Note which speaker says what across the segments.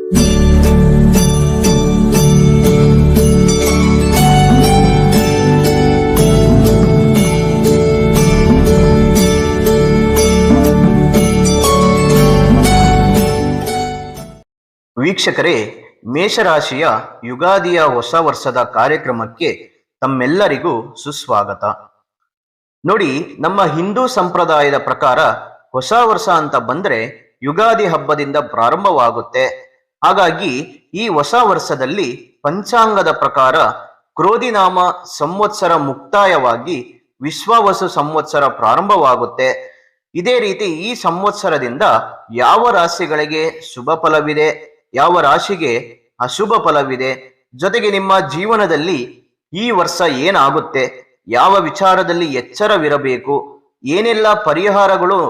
Speaker 1: ವೀಕ್ಷಕರೇ, ಮೇಷರಾಶಿಯ ಯುಗಾದಿಯ ಹೊಸ ವರ್ಷದ ಕಾರ್ಯಕ್ರಮಕ್ಕೆ ತಮ್ಮೆಲ್ಲರಿಗೂ ಸುಸ್ವಾಗತ. ನೋಡಿ, ನಮ್ಮ ಹಿಂದೂ ಸಂಪ್ರದಾಯದ ಪ್ರಕಾರ ಹೊಸ ವರ್ಷ ಅಂತ ಬಂದ್ರೆ ಯುಗಾದಿ ಹಬ್ಬದಿಂದ ಪ್ರಾರಂಭವಾಗುತ್ತೆ. ಹಾಗಾಗಿ ಈ ಹೊಸ ವರ್ಷದಲ್ಲಿ ಪಂಚಾಂಗದ ಪ್ರಕಾರ ಕ್ರೋಧಿನಾಮ ಸಂವತ್ಸರ ಮುಕ್ತಾಯವಾಗಿ ವಿಶ್ವಾವಸು ಸಂವತ್ಸರ ಪ್ರಾರಂಭವಾಗುತ್ತೆ. ಇದೇ ರೀತಿ ಈ ಸಂವತ್ಸರದಿಂದ ಯಾವ ರಾಶಿಗಳಿಗೆ ಶುಭ ಫಲವಿದೆ, ಯಾವ ರಾಶಿಗೆ ಅಶುಭ ಫಲವಿದೆ, ಜೊತೆಗೆ ನಿಮ್ಮ ಜೀವನದಲ್ಲಿ ಈ ವರ್ಷ ಏನಾಗುತ್ತೆ, ಯಾವ ವಿಚಾರದಲ್ಲಿ ಎಚ್ಚರವಿರಬೇಕು, ಏನೆಲ್ಲ ಪರಿಹಾರಗಳು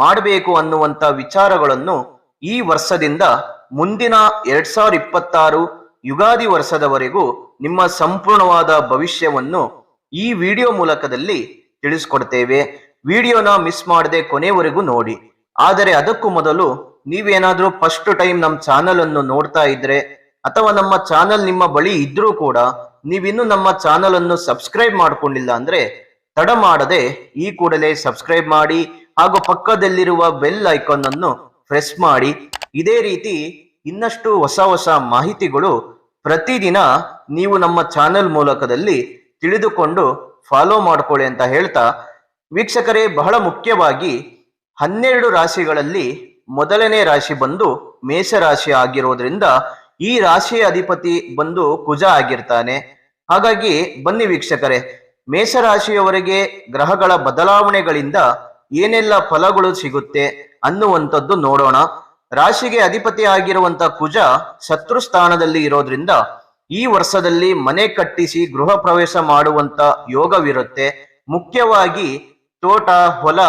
Speaker 1: ಮಾಡಬೇಕು ಅನ್ನುವಂಥ ವಿಚಾರಗಳನ್ನು ಈ ವರ್ಷದಿಂದ ಮುಂದಿನ 2026 ಯುಗಾದಿ ವರ್ಷದವರೆಗೂ ನಿಮ್ಮ ಸಂಪೂರ್ಣವಾದ ಭವಿಷ್ಯವನ್ನು ಈ ವಿಡಿಯೋ ಮೂಲಕದಲ್ಲಿ ತಿಳಿಸ್ಕೊಡ್ತೇವೆ. ವಿಡಿಯೋನ ಮಿಸ್ ಮಾಡದೆ ಕೊನೆವರೆಗೂ ನೋಡಿ. ಆದರೆ ಅದಕ್ಕೂ ಮೊದಲು ನೀವೇನಾದ್ರೂ ಫಸ್ಟ್ ಟೈಮ್ ನಮ್ಮ ಚಾನಲ್ ಅನ್ನು ನೋಡ್ತಾ ಇದ್ರೆ ಅಥವಾ ನಮ್ಮ ಚಾನಲ್ ನಿಮ್ಮ ಬಳಿ ಇದ್ರೂ ಕೂಡ ನೀವಿನ್ನು ನಮ್ಮ ಚಾನಲ್ ಅನ್ನು ಸಬ್ಸ್ಕ್ರೈಬ್ ಮಾಡ್ಕೊಂಡಿಲ್ಲ ಅಂದ್ರೆ ತಡ ಮಾಡದೆ ಈ ಕೂಡಲೇ ಸಬ್ಸ್ಕ್ರೈಬ್ ಮಾಡಿ ಹಾಗೂ ಪಕ್ಕದಲ್ಲಿರುವ ಬೆಲ್ ಐಕಾನ್ ಅನ್ನು ಪ್ರೆಸ್ ಮಾಡಿ. ಇದೇ ರೀತಿ ಇನ್ನಷ್ಟು ಹೊಸ ಹೊಸ ಮಾಹಿತಿಗಳು ಪ್ರತಿದಿನ ನೀವು ನಮ್ಮ ಚಾನಲ್ ಮೂಲಕದಲ್ಲಿ ತಿಳಿದುಕೊಂಡು ಫಾಲೋ ಮಾಡ್ಕೊಳ್ಳಿ ಅಂತ ಹೇಳ್ತಾ, ವೀಕ್ಷಕರೇ, ಬಹಳ ಮುಖ್ಯವಾಗಿ 12 ರಾಶಿಗಳಲ್ಲಿ ಮೊದಲನೇ ರಾಶಿ ಬಂದು ಮೇಷರಾಶಿ ಆಗಿರೋದ್ರಿಂದ ಈ ರಾಶಿಯ ಅಧಿಪತಿ ಬಂದು ಕುಜ ಆಗಿರ್ತಾನೆ. ಹಾಗಾಗಿ ಬನ್ನಿ ವೀಕ್ಷಕರೇ, ಮೇಷರಾಶಿಯವರಿಗೆ ಗ್ರಹಗಳ ಬದಲಾವಣೆಗಳಿಂದ ಏನೆಲ್ಲ ಫಲಗಳು ಸಿಗುತ್ತೆ ಅನ್ನುವಂಥದ್ದು ನೋಡೋಣ. ರಾಶಿಗೆ ಅಧಿಪತಿ ಆಗಿರುವಂತ ಕುಜ ಶತ್ರು ಸ್ಥಾನದಲ್ಲಿ ಇರೋದ್ರಿಂದ ಈ ವರ್ಷದಲ್ಲಿ ಮನೆ ಕಟ್ಟಿಸಿ ಗೃಹ ಪ್ರವೇಶ ಮಾಡುವಂತ ಯೋಗವಿರುತ್ತೆ. ಮುಖ್ಯವಾಗಿ ತೋಟ, ಹೊಲ,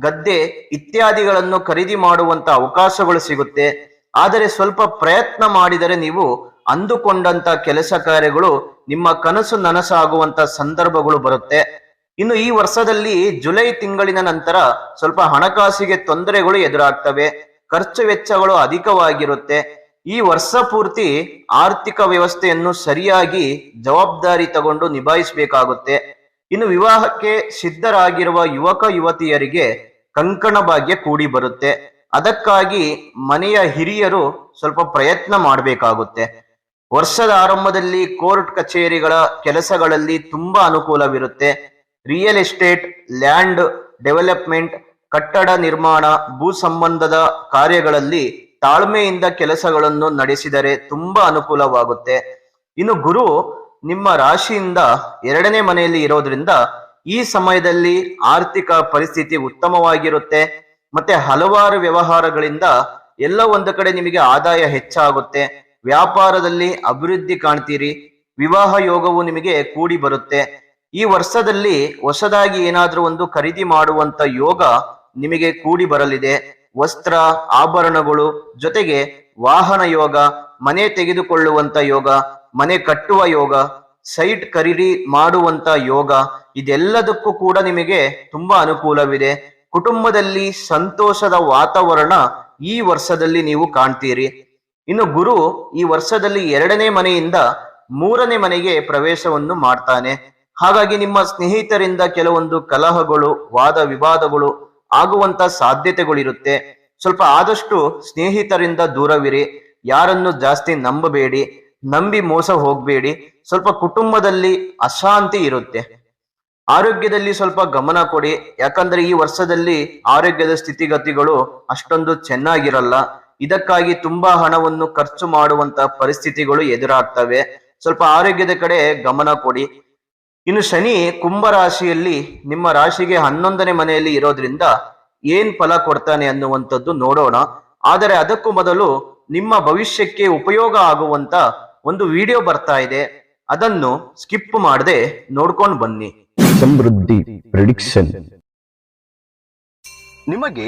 Speaker 1: ಗದ್ದೆ ಇತ್ಯಾದಿಗಳನ್ನು ಖರೀದಿ ಮಾಡುವಂತ ಅವಕಾಶಗಳು ಸಿಗುತ್ತೆ. ಆದರೆ ಸ್ವಲ್ಪ ಪ್ರಯತ್ನ ಮಾಡಿದರೆ ನೀವು ಅಂದುಕೊಂಡಂತ ಕೆಲಸ ಕಾರ್ಯಗಳು, ನಿಮ್ಮ ಕನಸು ನನಸಾಗುವಂತ ಸಂದರ್ಭಗಳು ಬರುತ್ತೆ. ಇನ್ನು ಈ ವರ್ಷದಲ್ಲಿ ಜುಲೈ ತಿಂಗಳಿನ ನಂತರ ಸ್ವಲ್ಪ ಹಣಕಾಸಿಗೆ ತೊಂದರೆಗಳು ಎದುರಾಗ್ತವೆ, ಖರ್ಚು ವೆಚ್ಚಗಳು ಅಧಿಕವಾಗಿರುತ್ತೆ. ಈ ವರ್ಷ ಪೂರ್ತಿ ಆರ್ಥಿಕ ವ್ಯವಸ್ಥೆಯನ್ನು ಸರಿಯಾಗಿ ಜವಾಬ್ದಾರಿ ತಗೊಂಡು ನಿಭಾಯಿಸಬೇಕಾಗುತ್ತೆ. ಇನ್ನು ವಿವಾಹಕ್ಕೆ ಸಿದ್ಧರಾಗಿರುವ ಯುವಕ ಯುವತಿಯರಿಗೆ ಕಂಕಣ ಭಾಗ್ಯ ಕೂಡಿ ಬರುತ್ತೆ. ಅದಕ್ಕಾಗಿ ಮನೆಯ ಹಿರಿಯರು ಸ್ವಲ್ಪ ಪ್ರಯತ್ನ ಮಾಡಬೇಕಾಗುತ್ತೆ. ವರ್ಷದ ಆರಂಭದಲ್ಲಿ ಕೋರ್ಟ್ ಕಚೇರಿಗಳ ಕೆಲಸಗಳಲ್ಲಿ ತುಂಬಾ ಅನುಕೂಲವಿರುತ್ತೆ. ರಿಯಲ್ ಎಸ್ಟೇಟ್, ಲ್ಯಾಂಡ್ ಡೆವಲಪ್ಮೆಂಟ್, ಕಟ್ಟಡ ನಿರ್ಮಾಣ, ಭೂ ಸಂಬಂಧದ ಕಾರ್ಯಗಳಲ್ಲಿ ತಾಳ್ಮೆಯಿಂದ ಕೆಲಸಗಳನ್ನು ನಡೆಸಿದರೆ ತುಂಬಾ ಅನುಕೂಲವಾಗುತ್ತೆ. ಇನ್ನು ಗುರು ನಿಮ್ಮ ರಾಶಿಯಿಂದ 2ನೇ ಮನೆಯಲ್ಲಿ ಇರೋದ್ರಿಂದ ಈ ಸಮಯದಲ್ಲಿ ಆರ್ಥಿಕ ಪರಿಸ್ಥಿತಿ ಉತ್ತಮವಾಗಿರುತ್ತೆ. ಮತ್ತೆ ಹಲವಾರು ವ್ಯವಹಾರಗಳಿಂದ ಎಲ್ಲ ಒಂದು ಕಡೆ ನಿಮಗೆ ಆದಾಯ ಹೆಚ್ಚಾಗುತ್ತೆ. ವ್ಯಾಪಾರದಲ್ಲಿ ಅಭಿವೃದ್ಧಿ ಕಾಣ್ತೀರಿ. ವಿವಾಹ ಯೋಗವು ನಿಮಗೆ ಕೂಡಿ ಬರುತ್ತೆ. ಈ ವರ್ಷದಲ್ಲಿ ಹೊಸದಾಗಿ ಏನಾದ್ರೂ ಒಂದು ಖರೀದಿ ಮಾಡುವಂತ ಯೋಗ ನಿಮಗೆ ಕೂಡಿ ಬರಲಿದೆ. ವಸ್ತ್ರ, ಆಭರಣಗಳು, ಜೊತೆಗೆ ವಾಹನ ಯೋಗ, ಮನೆ ತೆಗೆದುಕೊಳ್ಳುವಂತ ಯೋಗ, ಮನೆ ಕಟ್ಟುವ ಯೋಗ, ಸೈಟ್ ಖರೀದಿ ಮಾಡುವಂತ ಯೋಗ, ಇದೆಲ್ಲದಕ್ಕೂ ಕೂಡ ನಿಮಗೆ ತುಂಬಾ ಅನುಕೂಲವಿದೆ. ಕುಟುಂಬದಲ್ಲಿ ಸಂತೋಷದ ವಾತಾವರಣ ಈ ವರ್ಷದಲ್ಲಿ ನೀವು ಕಾಣ್ತೀರಿ. ಇನ್ನು ಗುರು ಈ ವರ್ಷದಲ್ಲಿ 2ನೇ ಮನೆಯಿಂದ 3ನೇ ಮನೆಗೆ ಪ್ರವೇಶವನ್ನು ಮಾಡ್ತಾನೆ. ಹಾಗಾಗಿ ನಿಮ್ಮ ಸ್ನೇಹಿತರಿಂದ ಕೆಲವೊಂದು ಕಲಹಗಳು, ವಾದ ವಿವಾದಗಳು ಆಗುವಂತ ಸಾಧ್ಯತೆಗಳಿರುತ್ತೆ. ಸ್ವಲ್ಪ ಆದಷ್ಟು ಸ್ನೇಹಿತರಿಂದ ದೂರವಿರಿ. ಯಾರನ್ನು ಜಾಸ್ತಿ ನಂಬಬೇಡಿ, ನಂಬಿ ಮೋಸ ಹೋಗ್ಬೇಡಿ. ಸ್ವಲ್ಪ ಕುಟುಂಬದಲ್ಲಿ ಅಶಾಂತಿ ಇರುತ್ತೆ. ಆರೋಗ್ಯದಲ್ಲಿ ಸ್ವಲ್ಪ ಗಮನ ಕೊಡಿ, ಯಾಕಂದ್ರೆ ಈ ವರ್ಷದಲ್ಲಿ ಆರೋಗ್ಯದ ಸ್ಥಿತಿಗತಿಗಳು ಅಷ್ಟೊಂದು ಚೆನ್ನಾಗಿರಲ್ಲ. ಇದಕ್ಕಾಗಿ ತುಂಬಾ ಹಣವನ್ನು ಖರ್ಚು ಮಾಡುವಂತ ಪರಿಸ್ಥಿತಿಗಳು ಎದುರಾಗ್ತವೆ. ಸ್ವಲ್ಪ ಆರೋಗ್ಯದ ಕಡೆ ಗಮನ ಕೊಡಿ. ಇನ್ನು ಶನಿ ಕುಂಭರಾಶಿಯಲ್ಲಿ ನಿಮ್ಮ ರಾಶಿಗೆ 11ನೇ ಮನೆಯಲ್ಲಿ ಇರೋದ್ರಿಂದ ಏನ್ ಫಲ ಕೊಡ್ತಾನೆ ಅನ್ನುವಂಥದ್ದು ನೋಡೋಣ. ಆದರೆ ಅದಕ್ಕೂ ಮೊದಲು ನಿಮ್ಮ ಭವಿಷ್ಯಕ್ಕೆ ಉಪಯೋಗ ಆಗುವಂತ ಒಂದು ವಿಡಿಯೋ ಬರ್ತಾ ಇದೆ, ಅದನ್ನು ಸ್ಕಿಪ್ ಮಾಡದೆ ನೋಡ್ಕೊಂಡು ಬನ್ನಿ.
Speaker 2: ಸಮೃದ್ಧಿ ಪ್ರೆಡಿಕ್ಷನ್.
Speaker 1: ನಿಮಗೆ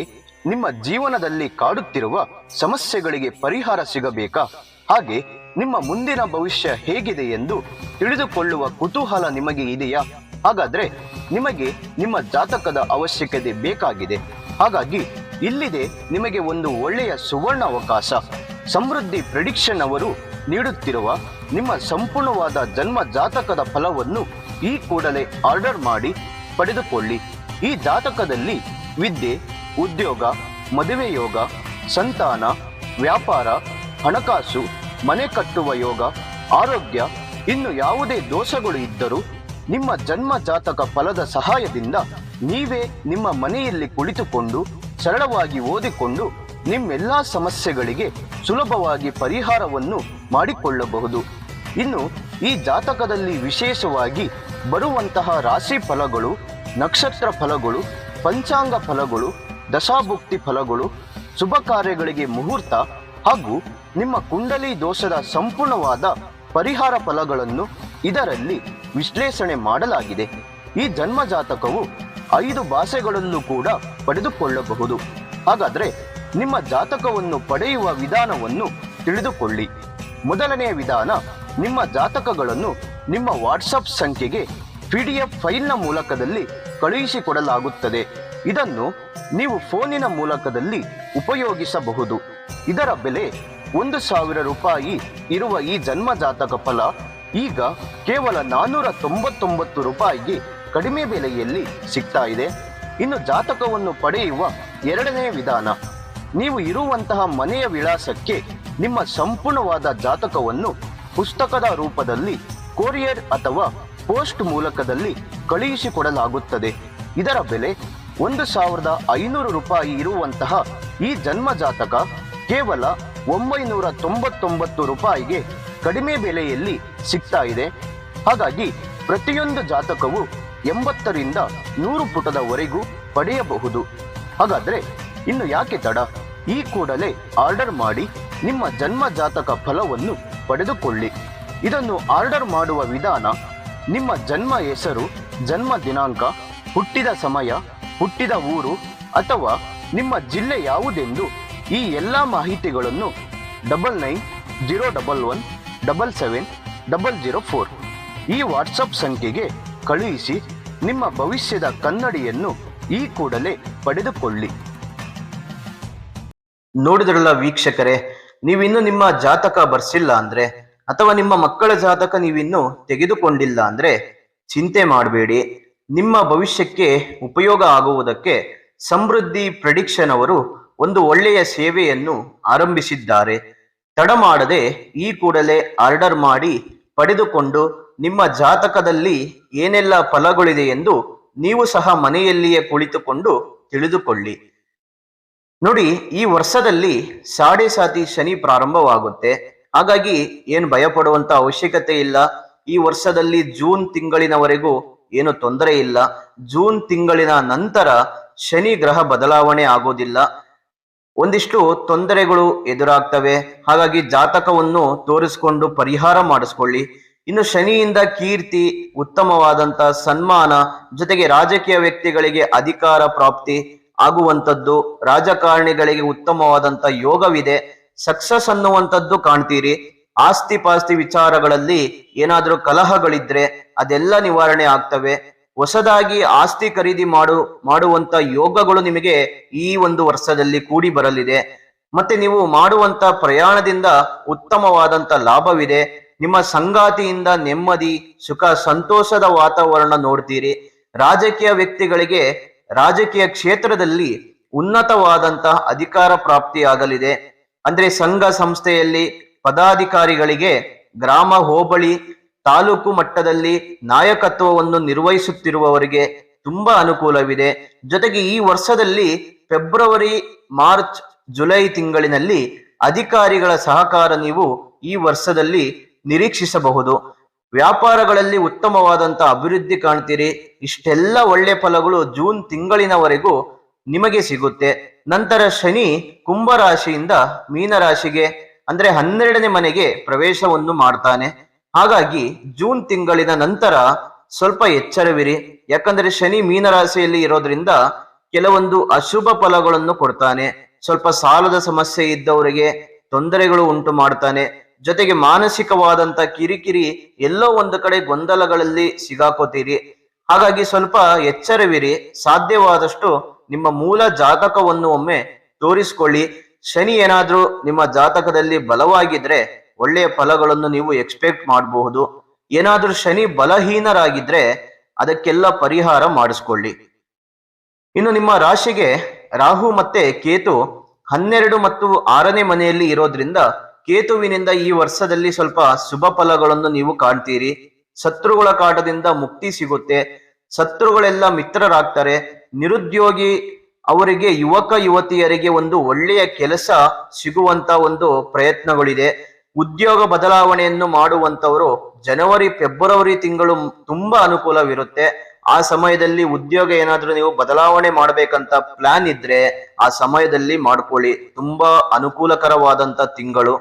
Speaker 1: ನಿಮ್ಮ ಜೀವನದಲ್ಲಿ ಕಾಡುತ್ತಿರುವ ಸಮಸ್ಯೆಗಳಿಗೆ ಪರಿಹಾರ ಸಿಗಬೇಕಾ? ಹಾಗೆ ನಿಮ್ಮ ಮುಂದಿನ ಭವಿಷ್ಯ ಹೇಗಿದೆ ಎಂದು ತಿಳಿದುಕೊಳ್ಳುವ ಕುತೂಹಲ ನಿಮಗೆ ಇದೆಯಾ? ಹಾಗಾದ್ರೆ ನಿಮಗೆ ನಿಮ್ಮ ಜಾತಕದ ಅವಶ್ಯಕತೆ ಬೇಕಾಗಿದೆ. ಹಾಗಾಗಿ ಇಲ್ಲಿದೆ ನಿಮಗೆ ಒಂದು ಒಳ್ಳೆಯ ಸುವರ್ಣ ಅವಕಾಶ. ಸಮೃದ್ಧಿ ಪ್ರೆಡಿಕ್ಷನ್ ಅವರು ನೀಡುತ್ತಿರುವ ನಿಮ್ಮ ಸಂಪೂರ್ಣವಾದ ಜನ್ಮ ಜಾತಕದ ಫಲವನ್ನು ಈ ಕೂಡಲೇ ಆರ್ಡರ್ ಮಾಡಿ ಪಡೆದುಕೊಳ್ಳಿ. ಈ ಜಾತಕದಲ್ಲಿ ವಿದ್ಯೆ, ಉದ್ಯೋಗ, ಮದುವೆ ಯೋಗ, ಸಂತಾನ, ವ್ಯಾಪಾರ, ಹಣಕಾಸು, ಮನೆ ಕಟ್ಟುವ ಯೋಗ, ಆರೋಗ್ಯ, ಇನ್ನು ಯಾವುದೇ ದೋಷಗಳು ಇದ್ದರೂ ನಿಮ್ಮ ಜನ್ಮ ಜಾತಕ ಫಲದ ಸಹಾಯದಿಂದ ನೀವೇ ನಿಮ್ಮ ಮನೆಯಲ್ಲಿ ಕುಳಿತುಕೊಂಡು ಸರಳವಾಗಿ ಓದಿಕೊಂಡು ನಿಮ್ಮೆಲ್ಲ ಸಮಸ್ಯೆಗಳಿಗೆ ಸುಲಭವಾಗಿ ಪರಿಹಾರವನ್ನು ಮಾಡಿಕೊಳ್ಳಬಹುದು. ಇನ್ನು ಈ ಜಾತಕದಲ್ಲಿ ವಿಶೇಷವಾಗಿ ಬರುವಂತಹ ರಾಶಿ ಫಲಗಳು, ನಕ್ಷತ್ರ ಫಲಗಳು, ಪಂಚಾಂಗ ಫಲಗಳು, ದಶಾಭುಕ್ತಿ ಫಲಗಳು, ಶುಭ ಕಾರ್ಯಗಳಿಗೆ ಮುಹೂರ್ತ ಹಾಗೂ ನಿಮ್ಮ ಕುಂಡಲಿ ದೋಷದ ಸಂಪೂರ್ಣವಾದ ಪರಿಹಾರ ಫಲಗಳನ್ನು ಇದರಲ್ಲಿ ವಿಶ್ಲೇಷಣೆ ಮಾಡಲಾಗಿದೆ. ಈ ಜನ್ಮ ಜಾತಕವು 5 ಭಾಷೆಗಳಲ್ಲೂ ಕೂಡ ಪಡೆದುಕೊಳ್ಳಬಹುದು. ಹಾಗಾದರೆ ನಿಮ್ಮ ಜಾತಕವನ್ನು ಪಡೆಯುವ ವಿಧಾನವನ್ನು ತಿಳಿದುಕೊಳ್ಳಿ. ಮೊದಲನೆಯ ವಿಧಾನ, ನಿಮ್ಮ ಜಾತಕಗಳನ್ನು ನಿಮ್ಮ ವಾಟ್ಸಪ್ ಸಂಖ್ಯೆಗೆ PDF ಫೈಲ್ನ ಮೂಲಕದಲ್ಲಿ ಕಳುಹಿಸಿಕೊಡಲಾಗುತ್ತದೆ. ಇದನ್ನು ನೀವು ಫೋನಿನ ಮೂಲಕದಲ್ಲಿ ಉಪಯೋಗಿಸಬಹುದು. ಇದರ ಬೆಲೆ 1,000 ರೂಪಾಯಿ ಇರುವ ಈ ಜನ್ಮ ಜಾತಕ ಫಲ ಈಗ ಕೇವಲ 499 ರೂಪಾಯಿಗೆ ಕಡಿಮೆ ಬೆಲೆಯಲ್ಲಿ ಸಿಗ್ತಾ ಇದೆ. ಇನ್ನು ಜಾತಕವನ್ನು ಪಡೆಯುವ ಎರಡನೇ ವಿಧಾನ, ನೀವು ಇರುವಂತಹ ಮನೆಯ ವಿಳಾಸಕ್ಕೆ ನಿಮ್ಮ ಸಂಪೂರ್ಣವಾದ ಜಾತಕವನ್ನು ಪುಸ್ತಕದ ರೂಪದಲ್ಲಿ ಕೊರಿಯರ್ ಅಥವಾ ಪೋಸ್ಟ್ ಮೂಲಕದಲ್ಲಿ ಕಳುಹಿಸಿಕೊಡಲಾಗುತ್ತದೆ. ಇದರ ಬೆಲೆ 1,500 ರೂಪಾಯಿ ಇರುವಂತಹ ಈ ಜನ್ಮ ಜಾತಕ ಕೇವಲ 999 ರೂಪಾಯಿಗೆ ಕಡಿಮೆ ಬೆಲೆಯಲ್ಲಿ ಸಿಗ್ತಾ ಇದೆ. ಹಾಗಾಗಿ ಪ್ರತಿಯೊಂದು ಜಾತಕವು 80ರಿಂದ 100 ಪುಟದವರೆಗೂ ಪಡೆಯಬಹುದು. ಹಾಗಾದರೆ ಇನ್ನು ಯಾಕೆ ತಡ? ಈ ಕೂಡಲೇ ಆರ್ಡರ್ ಮಾಡಿ ನಿಮ್ಮ ಜನ್ಮ ಜಾತಕ ಫಲವನ್ನು ಪಡೆದುಕೊಳ್ಳಿ. ಇದನ್ನು ಆರ್ಡರ್ ಮಾಡುವ ವಿಧಾನ, ನಿಮ್ಮ ಜನ್ಮ ಹೆಸರು, ಜನ್ಮ ದಿನಾಂಕ, ಹುಟ್ಟಿದ ಸಮಯ, ಹುಟ್ಟಿದ ಊರು ಅಥವಾ ನಿಮ್ಮ ಜಿಲ್ಲೆ ಯಾವುದೆಂದು ಈ ಎಲ್ಲ ಮಾಹಿತಿಗಳನ್ನು 9901177004 ಈ ವಾಟ್ಸಪ್ ಸಂಖ್ಯೆಗೆ ಕಳುಹಿಸಿ ನಿಮ್ಮ ಭವಿಷ್ಯದ ಕನ್ನಡಿಯನ್ನು ಈ ಕೂಡಲೇ ಪಡೆದುಕೊಳ್ಳಿ. ನೋಡಿದ್ರಲ್ಲ ವೀಕ್ಷಕರೇ, ನೀವಿನ್ನು ನಿಮ್ಮ ಜಾತಕ ಬರ್ಸಿಲ್ಲ ಅಂದ್ರೆ ಅಥವಾ ನಿಮ್ಮ ಮಕ್ಕಳ ಜಾತಕ ನೀವಿನ್ನು ತೆಗೆದುಕೊಂಡಿಲ್ಲ ಅಂದ್ರೆ ಚಿಂತೆ ಮಾಡಬೇಡಿ. ನಿಮ್ಮ ಭವಿಷ್ಯಕ್ಕೆ ಉಪಯೋಗ ಆಗುವುದಕ್ಕೆ ಸಮೃದ್ಧಿ ಪ್ರೆಡಿಕ್ಷನ್ ಅವರು ಒಂದು ಒಳ್ಳೆಯ ಸೇವೆಯನ್ನು ಆರಂಭಿಸಿದ್ದಾರೆ. ತಡ ಮಾಡದೆ ಈ ಕೂಡಲೇ ಆರ್ಡರ್ ಮಾಡಿ ಪಡೆದುಕೊಂಡು ನಿಮ್ಮ ಜಾತಕದಲ್ಲಿ ಏನೆಲ್ಲ ಫಲಗಳಿದೆ ಎಂದು ನೀವು ಸಹ ಮನೆಯಲ್ಲಿಯೇ ಕುಳಿತುಕೊಂಡು ತಿಳಿದುಕೊಳ್ಳಿ. ನೋಡಿ, ಈ ವರ್ಷದಲ್ಲಿ ಸಾಡೆ ಸಾತಿ ಶನಿ ಪ್ರಾರಂಭವಾಗುತ್ತೆ. ಹಾಗಾಗಿ ಏನು ಭಯ ಪಡುವಂತ ಅವಶ್ಯಕತೆ ಇಲ್ಲ. ಈ ವರ್ಷದಲ್ಲಿ ಜೂನ್ ತಿಂಗಳಿನವರೆಗೂ ಏನು ತೊಂದರೆ ಇಲ್ಲ. ಜೂನ್ ತಿಂಗಳಿನ ನಂತರ ಶನಿ ಗ್ರಹ ಬದಲಾವಣೆ ಆಗೋದಿಲ್ಲ. ಒಂದಿಷ್ಟು ತೊಂದರೆಗಳು ಎದುರಾಗ್ತವೆ. ಹಾಗಾಗಿ ಜಾತಕವನ್ನು ತೋರಿಸ್ಕೊಂಡು ಪರಿಹಾರ ಮಾಡಿಸ್ಕೊಳ್ಳಿ. ಇನ್ನು ಶನಿಯಿಂದ ಕೀರ್ತಿ, ಉತ್ತಮವಾದಂತ ಸನ್ಮಾನ, ಜೊತೆಗೆ ರಾಜಕೀಯ ವ್ಯಕ್ತಿಗಳಿಗೆ ಅಧಿಕಾರ ಪ್ರಾಪ್ತಿ ಆಗುವಂಥದ್ದು, ರಾಜಕಾರಣಿಗಳಿಗೆ ಉತ್ತಮವಾದಂತ ಯೋಗವಿದೆ, ಸಕ್ಸಸ್ ಅನ್ನುವಂಥದ್ದು ಕಾಣ್ತೀರಿ. ಆಸ್ತಿ ಪಾಸ್ತಿ ವಿಚಾರಗಳಲ್ಲಿ ಏನಾದ್ರೂ ಕಲಹಗಳಿದ್ರೆ ಅದೆಲ್ಲ ನಿವಾರಣೆ ಆಗ್ತವೆ. ಹೊಸದಾಗಿ ಆಸ್ತಿ ಖರೀದಿ ಮಾಡುವಂತ ಯೋಗಗಳು ನಿಮಗೆ ಈ ಒಂದು ವರ್ಷದಲ್ಲಿ ಕೂಡಿ ಬರಲಿದೆ. ಮತ್ತೆ ನೀವು ಮಾಡುವಂತ ಪ್ರಯಾಣದಿಂದ ಉತ್ತಮವಾದಂತ ಲಾಭವಿದೆ. ನಿಮ್ಮ ಸಂಗಾತಿಯಿಂದ ನೆಮ್ಮದಿ, ಸುಖ, ಸಂತೋಷದ ವಾತಾವರಣ ನೋಡ್ತೀರಿ. ರಾಜಕೀಯ ವ್ಯಕ್ತಿಗಳಿಗೆ ರಾಜಕೀಯ ಕ್ಷೇತ್ರದಲ್ಲಿ ಉನ್ನತವಾದಂತಹ ಅಧಿಕಾರ ಪ್ರಾಪ್ತಿಯಾಗಲಿದೆ. ಅಂದ್ರೆ ಸಂಘ ಸಂಸ್ಥೆಯಲ್ಲಿ ಪದಾಧಿಕಾರಿಗಳಿಗೆ, ಗ್ರಾಮ ಹೋಬಳಿ ತಾಲೂಕು ಮಟ್ಟದಲ್ಲಿ ನಾಯಕತ್ವವನ್ನು ನಿರ್ವಹಿಸುತ್ತಿರುವವರಿಗೆ ತುಂಬಾ ಅನುಕೂಲವಿದೆ. ಜೊತೆಗೆ ಈ ವರ್ಷದಲ್ಲಿ ಫೆಬ್ರವರಿ, ಮಾರ್ಚ್, ಜುಲೈ ತಿಂಗಳಿನಲ್ಲಿ ಅಧಿಕಾರಿಗಳ ಸಹಕಾರ ನೀವು ಈ ವರ್ಷದಲ್ಲಿ ನಿರೀಕ್ಷಿಸಬಹುದು. ವ್ಯಾಪಾರಗಳಲ್ಲಿ ಉತ್ತಮವಾದಂತ ಅಭಿವೃದ್ಧಿ ಕಾಣ್ತೀರಿ. ಇಷ್ಟೆಲ್ಲ ಒಳ್ಳೆ ಫಲಗಳು ಜೂನ್ ತಿಂಗಳಿನವರೆಗೂ ನಿಮಗೆ ಸಿಗುತ್ತೆ. ನಂತರ ಶನಿ ಕುಂಭರಾಶಿಯಿಂದ ಮೀನರಾಶಿಗೆ ಅಂದ್ರೆ 12ನೇ ಮನೆಗೆ ಪ್ರವೇಶವನ್ನು ಮಾಡ್ತಾನೆ. ಹಾಗಾಗಿ ಜೂನ್ ತಿಂಗಳಿನ ನಂತರ ಸ್ವಲ್ಪ ಎಚ್ಚರವಿರಿ. ಯಾಕಂದ್ರೆ ಶನಿ ಮೀನರಾಶಿಯಲ್ಲಿ ಇರೋದ್ರಿಂದ ಕೆಲವೊಂದು ಅಶುಭ ಫಲಗಳನ್ನು ಕೊಡ್ತಾನೆ. ಸ್ವಲ್ಪ ಸಾಲದ ಸಮಸ್ಯೆ ಇದ್ದವರಿಗೆ ತೊಂದರೆಗಳು ಉಂಟು ಮಾಡ್ತಾನೆ. ಜೊತೆಗೆ ಮಾನಸಿಕವಾದಂತ ಕಿರಿಕಿರಿ, ಎಲ್ಲೋ ಒಂದು ಕಡೆ ಗೊಂದಲಗಳಲ್ಲಿ ಸಿಗಾಕೋತೀರಿ. ಹಾಗಾಗಿ ಸ್ವಲ್ಪ ಎಚ್ಚರವಿರಿ. ಸಾಧ್ಯವಾದಷ್ಟು ನಿಮ್ಮ ಮೂಲ ಜಾತಕವನ್ನು ಒಮ್ಮೆ ತೋರಿಸ್ಕೊಳ್ಳಿ. ಶನಿ ಏನಾದ್ರೂ ನಿಮ್ಮ ಜಾತಕದಲ್ಲಿ ಬಲವಾಗಿದ್ರೆ ಒಳ್ಳೆಯ ಫಲಗಳನ್ನು ನೀವು ಎಕ್ಸ್ಪೆಕ್ಟ್ ಮಾಡಬಹುದು. ಏನಾದ್ರೂ ಶನಿ ಬಲಹೀನರಾಗಿದ್ರೆ ಅದಕ್ಕೆಲ್ಲ ಪರಿಹಾರ ಮಾಡಿಸ್ಕೊಳ್ಳಿ. ಇನ್ನು ನಿಮ್ಮ ರಾಶಿಗೆ ರಾಹು ಮತ್ತೆ ಕೇತು 12 ಮತ್ತು 6ನೇ ಮನೆಯಲ್ಲಿ ಇರೋದ್ರಿಂದ ಕೇತುವಿನಿಂದ ಈ ವರ್ಷದಲ್ಲಿ ಸ್ವಲ್ಪ ಶುಭ ಫಲಗಳನ್ನು ನೀವು ಕಾಣ್ತೀರಿ. ಶತ್ರುಗಳ ಕಾಟದಿಂದ ಮುಕ್ತಿ ಸಿಗುತ್ತೆ. ಶತ್ರುಗಳೆಲ್ಲ ಮಿತ್ರರಾಗ್ತಾರೆ. ನಿರುದ್ಯೋಗಿ ಅವರಿಗೆ, ಯುವಕ ಯುವತಿಯರಿಗೆ ಒಂದು ಒಳ್ಳೆಯ ಕೆಲಸ ಸಿಗುವಂತ ಒಂದು ಪ್ರಯತ್ನಗಳಿದೆ. ಉದ್ಯೋಗ ಬದಲಾವಣೆಯನ್ನು ಮಾಡುವಂತವರು ಜನವರಿ ಫೆಬ್ರವರಿ ತಿಂಗಳು ತುಂಬಾ ಅನುಕೂಲವಿರುತ್ತೆ. ಆ ಸಮಯದಲ್ಲಿ ಉದ್ಯೋಗ ಏನಾದ್ರೂ ನೀವು ಬದಲಾವಣೆ ಮಾಡ್ಬೇಕಂತ ಪ್ಲಾನ್ ಇದ್ರೆ ಆ ಸಮಯದಲ್ಲಿ ಮಾಡ್ಕೊಳ್ಳಿ. ತುಂಬಾ ಅನುಕೂಲಕರವಾದಂತ ತಿಂಗಳು.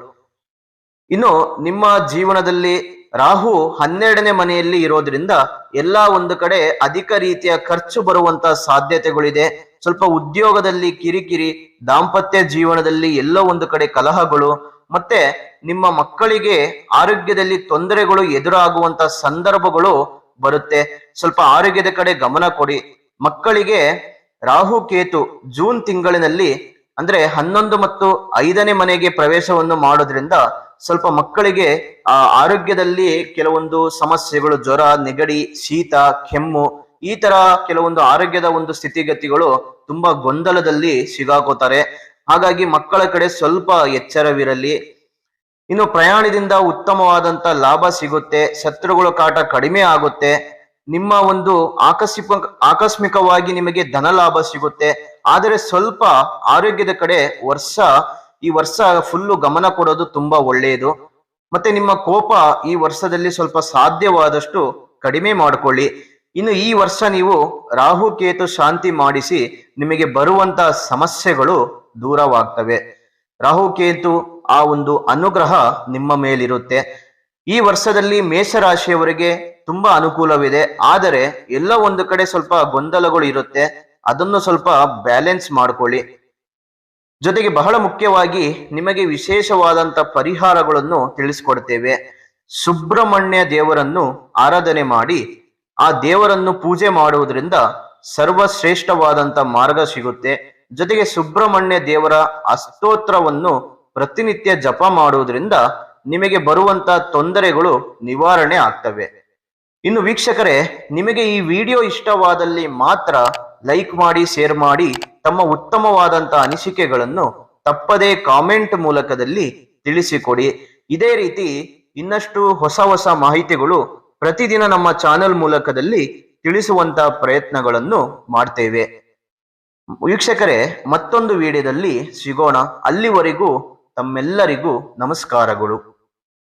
Speaker 1: ಇನ್ನು ನಿಮ್ಮ ಜೀವನದಲ್ಲಿ ರಾಹು 12ನೇ ಮನೆಯಲ್ಲಿ ಇರೋದ್ರಿಂದ ಎಲ್ಲಾ ಒಂದು ಕಡೆ ಅಧಿಕ ರೀತಿಯ ಖರ್ಚು ಬರುವಂತ ಸಾಧ್ಯತೆಗಳಿದೆ. ಸ್ವಲ್ಪ ಉದ್ಯೋಗದಲ್ಲಿ ಕಿರಿಕಿರಿ, ದಾಂಪತ್ಯ ಜೀವನದಲ್ಲಿ ಎಲ್ಲೋ ಒಂದು ಕಡೆ ಕಲಹಗಳು, ಮತ್ತೆ ನಿಮ್ಮ ಮಕ್ಕಳಿಗೆ ಆರೋಗ್ಯದಲ್ಲಿ ತೊಂದರೆಗಳು ಎದುರಾಗುವಂತ ಸಂದರ್ಭಗಳು ಬರುತ್ತೆ. ಸ್ವಲ್ಪ ಆರೋಗ್ಯದ ಕಡೆ ಗಮನ ಕೊಡಿ. ಮಕ್ಕಳಿಗೆ ರಾಹು ಕೇತು ಜೂನ್ ತಿಂಗಳಿನಲ್ಲಿ ಅಂದ್ರೆ 11 ಮತ್ತು 5ನೇ ಮನೆಗೆ ಪ್ರವೇಶವನ್ನು ಮಾಡೋದ್ರಿಂದ ಸ್ವಲ್ಪ ಮಕ್ಕಳಿಗೆ ಆರೋಗ್ಯದಲ್ಲಿ ಕೆಲವೊಂದು ಸಮಸ್ಯೆಗಳು, ಜ್ವರ, ನೆಗಡಿ, ಶೀತ, ಕೆಮ್ಮು, ಈ ತರ ಕೆಲವೊಂದು ಆರೋಗ್ಯದ ಒಂದು ಸ್ಥಿತಿಗತಿಗಳು ತುಂಬಾ ಗೊಂದಲದಲ್ಲಿ ಸಿಗಾಕೋತಾರೆ. ಹಾಗಾಗಿ ಮಕ್ಕಳ ಕಡೆ ಸ್ವಲ್ಪ ಎಚ್ಚರವಿರಲಿ. ಇನ್ನು ಪ್ರಯಾಣದಿಂದ ಉತ್ತಮವಾದಂತ ಲಾಭ ಸಿಗುತ್ತೆ. ಶತ್ರುಗಳ ಕಾಟ ಕಡಿಮೆ ಆಗುತ್ತೆ. ನಿಮ್ಮ ಒಂದು ಆಕಸ್ಮಿಕವಾಗಿ ನಿಮಗೆ ಧನ ಲಾಭ ಸಿಗುತ್ತೆ. ಆದರೆ ಸ್ವಲ್ಪ ಆರೋಗ್ಯದ ಕಡೆ ಈ ವರ್ಷ ಫುಲ್ಲು ಗಮನ ಕೊಡೋದು ತುಂಬಾ ಒಳ್ಳೆಯದು. ಮತ್ತೆ ನಿಮ್ಮ ಕೋಪ ಈ ವರ್ಷದಲ್ಲಿ ಸ್ವಲ್ಪ ಸಾಧ್ಯವಾದಷ್ಟು ಕಡಿಮೆ ಮಾಡಿಕೊಳ್ಳಿ. ಇನ್ನು ಈ ವರ್ಷ ನೀವು ರಾಹು ಕೇತು ಶಾಂತಿ ಮಾಡಿಸಿ ನಿಮಗೆ ಬರುವಂತ ಸಮಸ್ಯೆಗಳು ದೂರವಾಗ್ತವೆ. ರಾಹು ಕೇತು ಆ ಒಂದು ಅನುಗ್ರಹ ನಿಮ್ಮ ಮೇಲಿರುತ್ತೆ. ಈ ವರ್ಷದಲ್ಲಿ ಮೇಷರಾಶಿಯವರಿಗೆ ತುಂಬಾ ಅನುಕೂಲವಿದೆ. ಆದರೆ ಎಲ್ಲ ಒಂದು ಕಡೆ ಸ್ವಲ್ಪ ಗೊಂದಲಗಳು ಇರುತ್ತೆ. ಅದನ್ನು ಸ್ವಲ್ಪ ಬ್ಯಾಲೆನ್ಸ್ ಮಾಡ್ಕೊಳ್ಳಿ. ಜೊತೆಗೆ ಬಹಳ ಮುಖ್ಯವಾಗಿ ನಿಮಗೆ ವಿಶೇಷವಾದಂತ ಪರಿಹಾರಗಳನ್ನು ತಿಳಿಸ್ಕೊಡ್ತೇವೆ. ಸುಬ್ರಹ್ಮಣ್ಯ ದೇವರನ್ನು ಆರಾಧನೆ ಮಾಡಿ ಆ ದೇವರನ್ನು ಪೂಜೆ ಮಾಡುವುದರಿಂದ ಸರ್ವಶ್ರೇಷ್ಠವಾದಂತ ಮಾರ್ಗ ಸಿಗುತ್ತೆ. ಜೊತೆಗೆ ಸುಬ್ರಹ್ಮಣ್ಯ ದೇವರ ಅಸ್ತೋತ್ರವನ್ನು ಪ್ರತಿನಿತ್ಯ ಜಪ ಮಾಡುವುದರಿಂದ ನಿಮಗೆ ಬರುವಂತ ತೊಂದರೆಗಳು ನಿವಾರಣೆ ಆಗ್ತವೆ. ಇನ್ನು ವೀಕ್ಷಕರೇ, ನಿಮಗೆ ಈ ವಿಡಿಯೋ ಇಷ್ಟವಾದಲ್ಲಿ ಮಾತ್ರ ಲೈಕ್ ಮಾಡಿ, ಶೇರ್ ಮಾಡಿ, ತಮ್ಮ ಉತ್ತಮವಾದಂತ ಅನಿಸಿಕೆಗಳನ್ನು ತಪ್ಪದೇ ಕಾಮೆಂಟ್ ಮೂಲಕದಲ್ಲಿ ತಿಳಿಸಿಕೊಡಿ. ಇದೇ ರೀತಿ ಇನ್ನಷ್ಟು ಹೊಸ ಮಾಹಿತಿಗಳು ಪ್ರತಿದಿನ ನಮ್ಮ ಚಾನೆಲ್ ಮೂಲಕದಲ್ಲಿ ತಿಳಿಸುವಂತ ಪ್ರಯತ್ನಗಳನ್ನು ಮಾಡ್ತೇವೆ. ವೀಕ್ಷಕರೇ, ಮತ್ತೊಂದು ವಿಡಿಯೋದಲ್ಲಿ ಸಿಗೋಣ. ಅಲ್ಲಿವರೆಗೂ ತಮ್ಮೆಲ್ಲರಿಗೂ ನಮಸ್ಕಾರಗಳು.